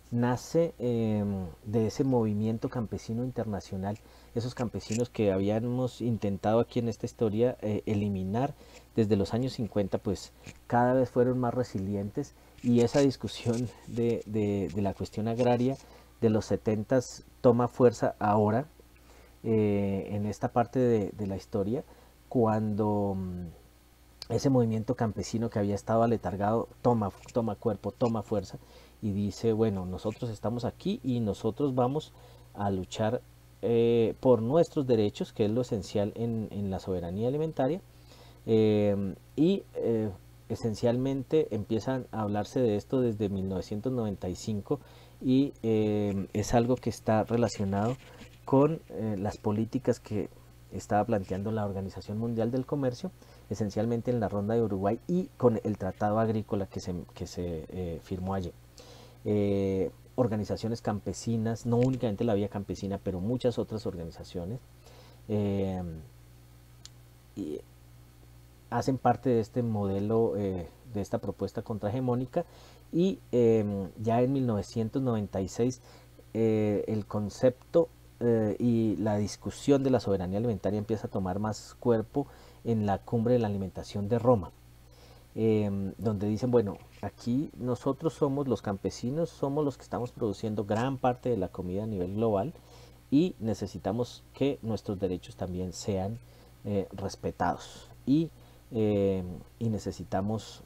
nace de ese movimiento campesino internacional, esos campesinos que habíamos intentado aquí en esta historia eliminar desde los años 50, pues cada vez fueron más resilientes, y esa discusión de la cuestión agraria de los 70 toma fuerza ahora, en esta parte de la historia, cuando ese movimiento campesino que había estado aletargado toma cuerpo, toma fuerza, y dice, bueno, nosotros estamos aquí y nosotros vamos a luchar por nuestros derechos, que es lo esencial en la soberanía alimentaria, y esencialmente empiezan a hablarse de esto desde 1995, y es algo que está relacionado con las políticas que estaba planteando la Organización Mundial del Comercio, esencialmente en la ronda de Uruguay, y con el tratado agrícola que se firmó allí. Organizaciones campesinas, no únicamente la Vía Campesina, pero muchas otras organizaciones, eh, y hacen parte de este modelo, de esta propuesta contrahegemónica, y ya en 1996 el concepto y la discusión de la soberanía alimentaria empieza a tomar más cuerpo en la Cumbre de la Alimentación de Roma, donde dicen, bueno, aquí nosotros somos los campesinos, somos los que estamos produciendo gran parte de la comida a nivel global, y necesitamos que nuestros derechos también sean respetados, y necesitamos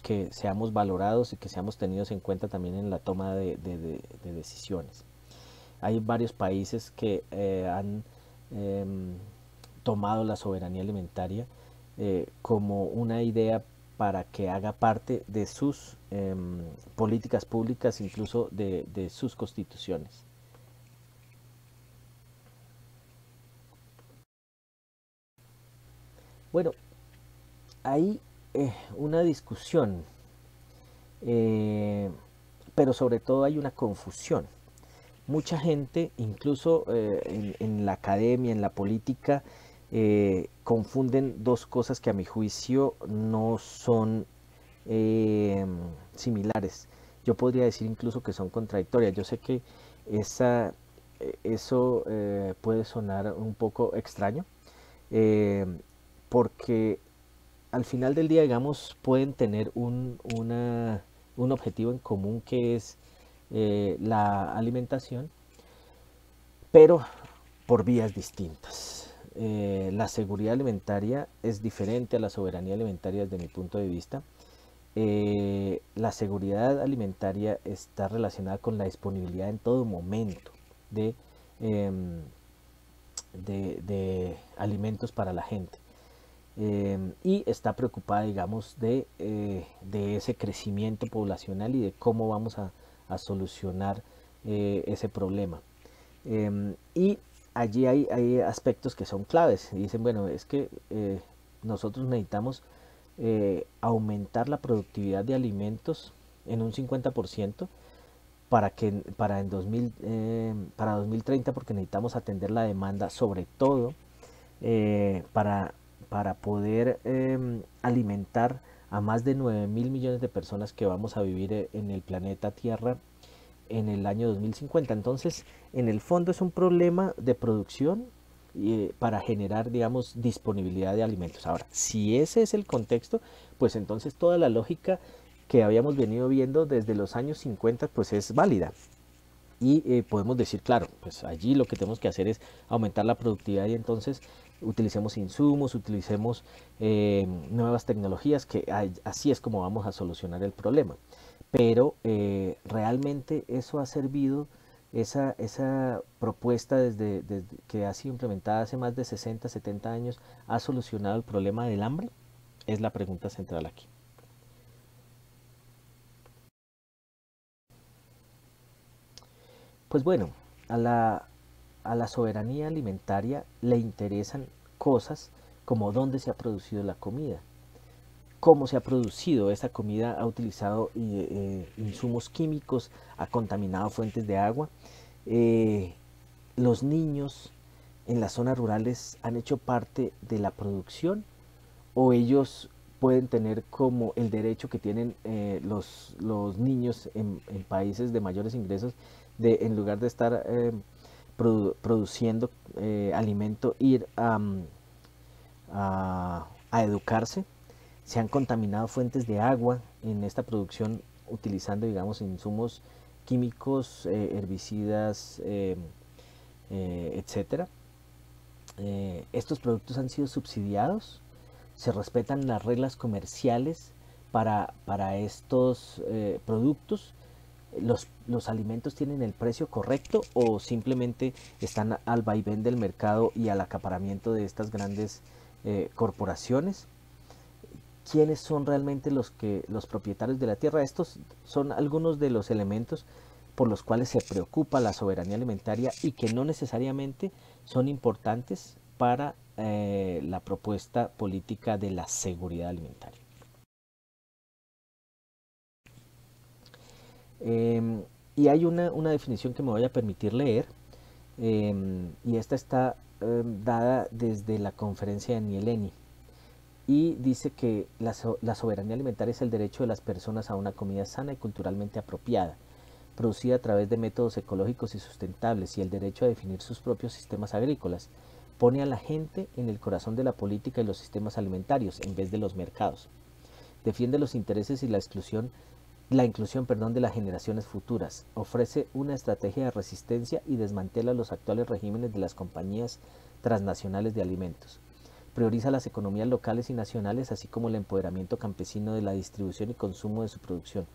que seamos valorados y que seamos tenidos en cuenta también en la toma de decisiones. Hay varios países que han tomado la soberanía alimentaria como una idea para que haga parte de sus políticas públicas, incluso de sus constituciones. Bueno, hay una discusión, eh, pero sobre todo hay una confusión. Mucha gente, incluso en la academia, en la política, confunden dos cosas que a mi juicio no son eh, similares. Yo podría decir incluso que son contradictorias. Yo sé que eso puede sonar un poco extraño, eh, porque al final del día, digamos, pueden tener un objetivo en común que es la alimentación, pero por vías distintas. La seguridad alimentaria es diferente a la soberanía alimentaria desde mi punto de vista. La seguridad alimentaria está relacionada con la disponibilidad en todo momento de, em, de alimentos para la gente. Y está preocupada, digamos, de ese crecimiento poblacional y de cómo vamos a solucionar ese problema. Y allí hay aspectos que son claves. Y dicen, bueno, es que nosotros necesitamos aumentar la productividad de alimentos en un 50% para 2030, porque necesitamos atender la demanda, sobre todo para poder alimentar a más de 9.000 millones de personas que vamos a vivir en el planeta Tierra en el año 2050. Entonces, en el fondo es un problema de producción para generar, digamos, disponibilidad de alimentos. Ahora, si ese es el contexto, pues entonces toda la lógica que habíamos venido viendo desde los años 50 pues es válida. Y podemos decir, claro, pues allí lo que tenemos que hacer es aumentar la productividad y entonces utilicemos insumos, utilicemos nuevas tecnologías, que así es como vamos a solucionar el problema. Pero realmente eso ha servido, esa propuesta desde que ha sido implementada hace más de 60, 70 años, ¿ha solucionado el problema del hambre? Es la pregunta central aquí. Pues bueno, a la soberanía alimentaria le interesan cosas como dónde se ha producido la comida, cómo se ha producido esa comida, ha utilizado insumos químicos, ha contaminado fuentes de agua. Eh, los niños en las zonas rurales han hecho parte de la producción, o ellos pueden tener como el derecho que tienen los niños en países de mayores ingresos, de en lugar de estar produciendo alimento, ir a educarse. Se han contaminado fuentes de agua en esta producción utilizando, digamos, insumos químicos, herbicidas, etcétera. Estos productos han sido subsidiados, se respetan las reglas comerciales para estos productos. Los alimentos tienen el precio correcto o simplemente están al vaivén del mercado y al acaparamiento de estas grandes corporaciones. ¿Quiénes son realmente los propietarios de la tierra? Estos son algunos de los elementos por los cuales se preocupa la soberanía alimentaria y que no necesariamente son importantes para la propuesta política de la seguridad alimentaria. Eh, y hay una definición que me voy a permitir leer, y esta está dada desde la conferencia de Nieleni, y dice que la soberanía alimentaria es el derecho de las personas a una comida sana y culturalmente apropiada, producida a través de métodos ecológicos y sustentables, y el derecho a definir sus propios sistemas agrícolas. Pone a la gente en el corazón de la política y los sistemas alimentarios en vez de los mercados. Defiende los intereses y la inclusión, de las generaciones futuras. Ofrece una estrategia de resistencia y desmantela los actuales regímenes de las compañías transnacionales de alimentos. Prioriza las economías locales y nacionales, así como el empoderamiento campesino de la distribución y consumo de su producción.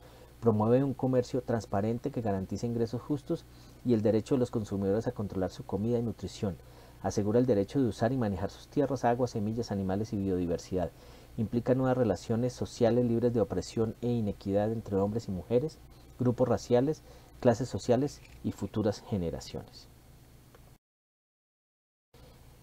Promueve un comercio transparente que garantice ingresos justos y el derecho de los consumidores a controlar su comida y nutrición. Asegura el derecho de usar y manejar sus tierras, aguas, semillas, animales y biodiversidad. Implica nuevas relaciones sociales libres de opresión e inequidad entre hombres y mujeres, grupos raciales, clases sociales y futuras generaciones.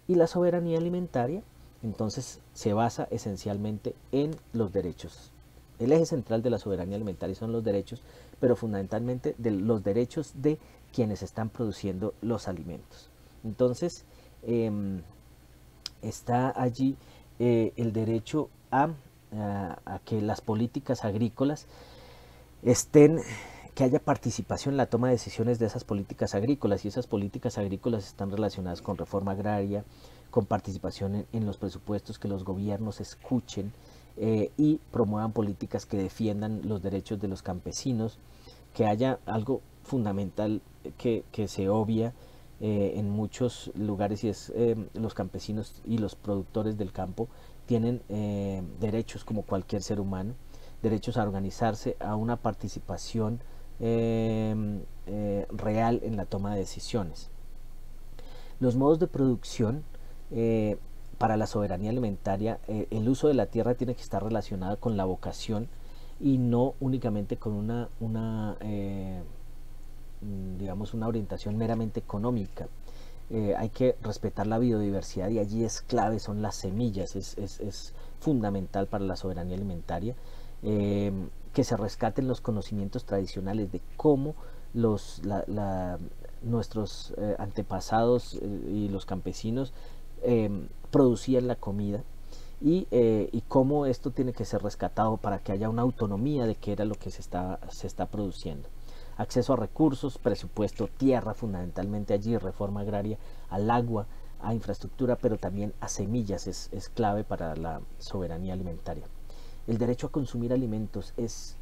Y la soberanía alimentaria, entonces, se basa esencialmente en los derechos. El eje central de la soberanía alimentaria son los derechos, pero fundamentalmente de los derechos de quienes están produciendo los alimentos. Entonces, está allí el derecho a que las políticas agrícolas que haya participación en la toma de decisiones de esas políticas agrícolas, y esas políticas agrícolas están relacionadas con reforma agraria, con participación en los presupuestos, que los gobiernos escuchen y promuevan políticas que defiendan los derechos de los campesinos, que haya algo fundamental que se obvia en muchos lugares, y es los campesinos y los productores del campo tienen derechos como cualquier ser humano, derechos a organizarse, a una participación real en la toma de decisiones. Los modos de producción para la soberanía alimentaria, el uso de la tierra tiene que estar relacionado con la vocación y no únicamente con digamos, una orientación meramente económica. Hay que respetar la biodiversidad, y allí es clave, son las semillas, es fundamental para la soberanía alimentaria. Que se rescaten los conocimientos tradicionales de cómo nuestros antepasados y los campesinos producían la comida, y cómo esto tiene que ser rescatado para que haya una autonomía de qué era lo que se está produciendo. Acceso a recursos, presupuesto, tierra, fundamentalmente allí, reforma agraria, al agua, a infraestructura, pero también a semillas, es clave para la soberanía alimentaria. El derecho a consumir alimentos es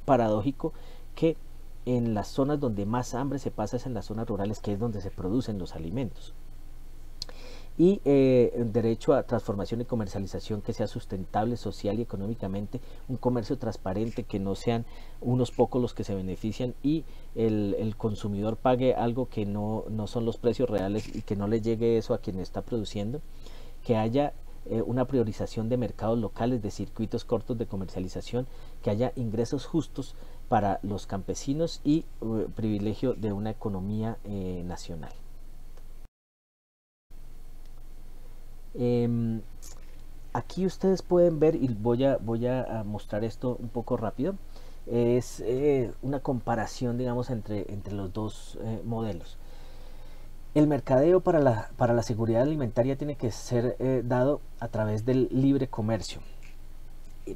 paradójico que en las zonas donde más hambre se pasa es en las zonas rurales, que es donde se producen los alimentos. Y el derecho a transformación y comercialización que sea sustentable social y económicamente, un comercio transparente, que no sean unos pocos los que se benefician y el consumidor pague algo que no son los precios reales, y que no le llegue eso a quien está produciendo, que haya una priorización de mercados locales, de circuitos cortos de comercialización, que haya ingresos justos para los campesinos y privilegio de una economía nacional. Aquí ustedes pueden ver, y voy a mostrar esto un poco rápido, es una comparación, digamos, entre los dos modelos. El mercadeo para la seguridad alimentaria tiene que ser dado a través del libre comercio,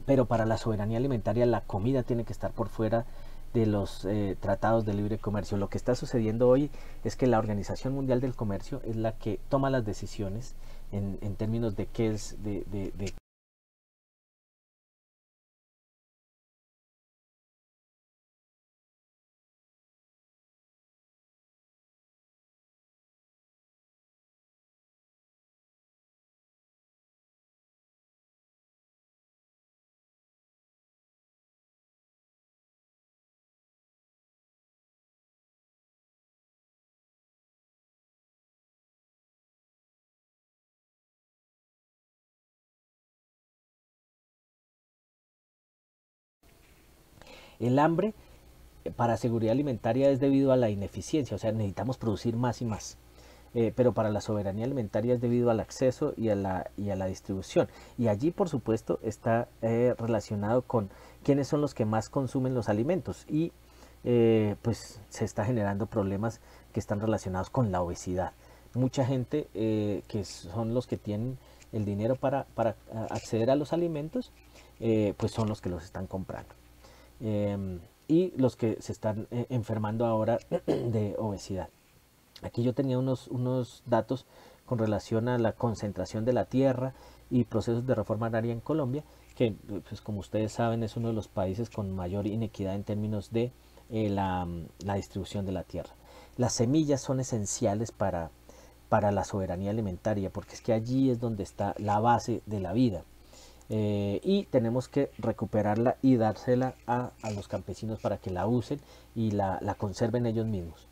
pero para la soberanía alimentaria la comida tiene que estar por fuera de los tratados de libre comercio. Lo que está sucediendo hoy es que la Organización Mundial del Comercio es la que toma las decisiones en términos de qué es de el hambre para seguridad alimentaria es debido a la ineficiencia, o sea, necesitamos producir más y más. Pero para la soberanía alimentaria es debido al acceso y a la distribución. Y allí, por supuesto, está relacionado con quiénes son los que más consumen los alimentos, y pues se está generando problemas que están relacionados con la obesidad. Mucha gente que son los que tienen el dinero para acceder a los alimentos, pues son los que los están comprando. Y los que se están enfermando ahora de obesidad. Aquí yo tenía unos datos con relación a la concentración de la tierra y procesos de reforma agraria en Colombia, que pues como ustedes saben es uno de los países con mayor inequidad en términos de la distribución de la tierra. Las semillas son esenciales para la soberanía alimentaria, porque es que allí es donde está la base de la vida. Y tenemos que recuperarla y dársela a los campesinos para que la usen y la conserven ellos mismos.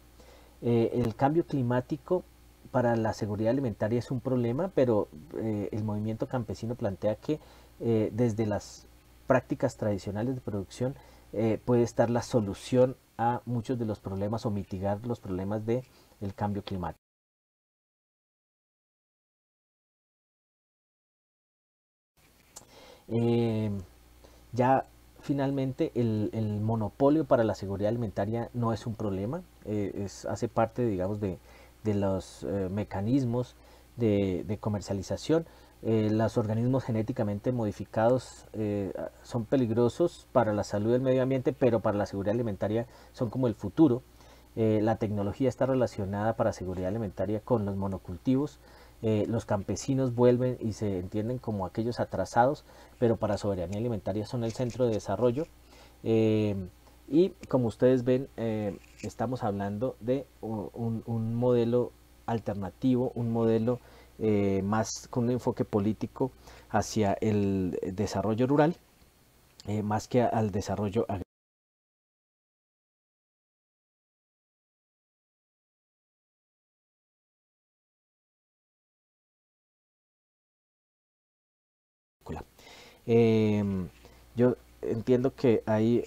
El cambio climático para la seguridad alimentaria es un problema, pero el movimiento campesino plantea que desde las prácticas tradicionales de producción puede estar la solución a muchos de los problemas o mitigar los problemas del cambio climático. Eh, ya finalmente el monopolio para la seguridad alimentaria no es un problema, hace parte, digamos, de los mecanismos de comercialización. Los organismos genéticamente modificados son peligrosos para la salud del medio ambiente, pero para la seguridad alimentaria son como el futuro. La tecnología está relacionada para seguridad alimentaria con los monocultivos. Los campesinos vuelven y se entienden como aquellos atrasados, pero para soberanía alimentaria son el centro de desarrollo. Eh, y como ustedes ven, estamos hablando de un modelo alternativo, un modelo más con un enfoque político hacia el desarrollo rural, más que al desarrollo agrícola. Eh, yo entiendo que ahí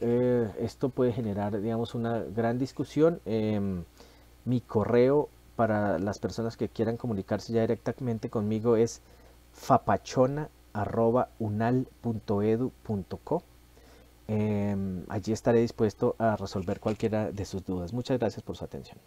esto puede generar, digamos, una gran discusión. Mi correo para las personas que quieran comunicarse ya directamente conmigo es fapachona@unal.edu.co. Allí estaré dispuesto a resolver cualquiera de sus dudas. Muchas gracias por su atención.